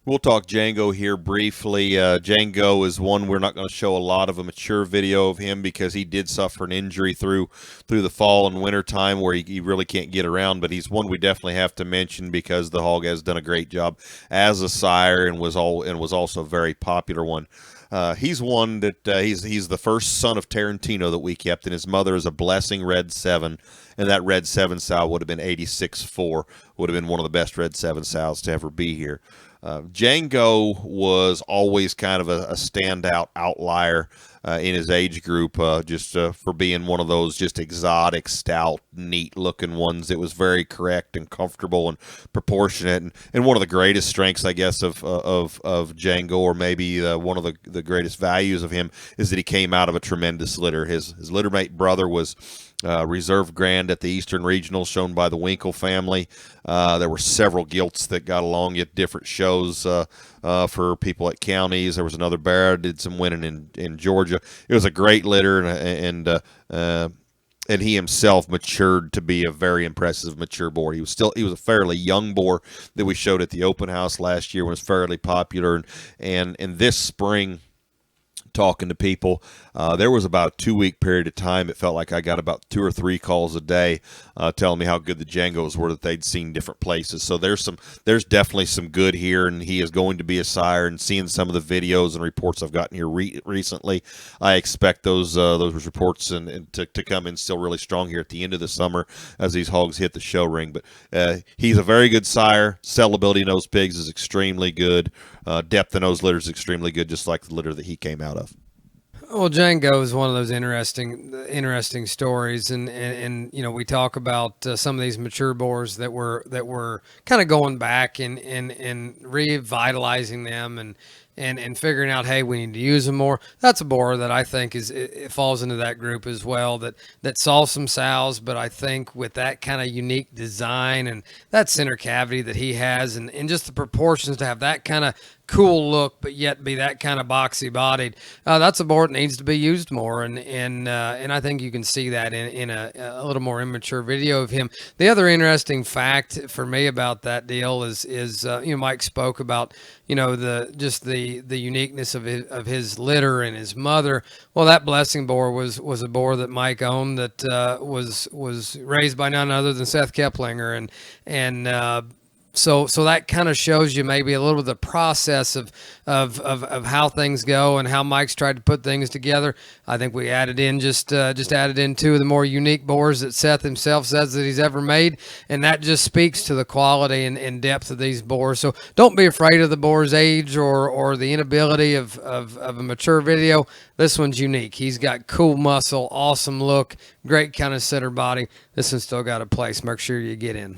We'll talk Django here briefly. Django is one we're not going to show a lot of a mature video of him because he did suffer an injury through the fall and winter time where he really can't get around. But he's one we definitely have to mention because the hog has done a great job as a sire and was also a very popular one. He's one that he's the first son of Tarantino that we kept, and his mother is a Blessing Red 7, and that Red 7 sow would have been 86.4, would have been one of the best Red 7 sows to ever be here. Django was always kind of a standout outlier in his age group, just for being one of those just exotic, stout, neat-looking ones. It was very correct and comfortable and proportionate, and one of the greatest strengths, I guess, of Django, or maybe one of the greatest values of him, is that he came out of a tremendous litter. His littermate brother was reserve grand at the Eastern Regional, shown by the Winkle family. There were several gilts that got along at different shows for people at counties. There was another bear did some winning in Georgia. It was a great litter, and he himself matured to be a very impressive mature boar. He was a fairly young boar that we showed at the open house last year, was fairly popular, and this spring, talking to people, there was about a 2-week period of time. It felt like I got about 2 or 3 calls a day telling me how good the Djangos were that they'd seen different places. So there's definitely some good here, and he is going to be a sire. And seeing some of the videos and reports I've gotten here recently, I expect those reports and to come in still really strong here at the end of the summer as these hogs hit the show ring. But he's a very good sire. Sellability in those pigs is extremely good. Depth in those litters is extremely good, just like the litter that he came out of. Well, Django is one of those interesting stories, and you know, we talk about some of these mature boars that were kind of going back and revitalizing them and figuring out, hey, we need to use them more. That's a boar that I think it falls into that group as well. That saw some sows, but I think with that kind of unique design and that center cavity that he has, and just the proportions to have that kind of cool look, but yet be that kind of boxy bodied. That's a board that needs to be used more, and I think you can see that in a little more immature video of him. The other interesting fact for me about that deal is you know, Mike spoke about, you know, the uniqueness of his litter and his mother. Well, that Blessing boar was a boar that Mike owned that was raised by none other than Seth Keplinger, and so that kind of shows you maybe a little bit of the process of how things go and how Mike's tried to put things together. I think we added in just added in 2 of the more unique boars that Seth himself says that he's ever made, and that just speaks to the quality and depth of these boars. So don't be afraid of the boar's age or the inability of a mature video. This one's unique. He's got cool muscle, awesome look, great kind of center body. This one's still got a place. Make sure you get in.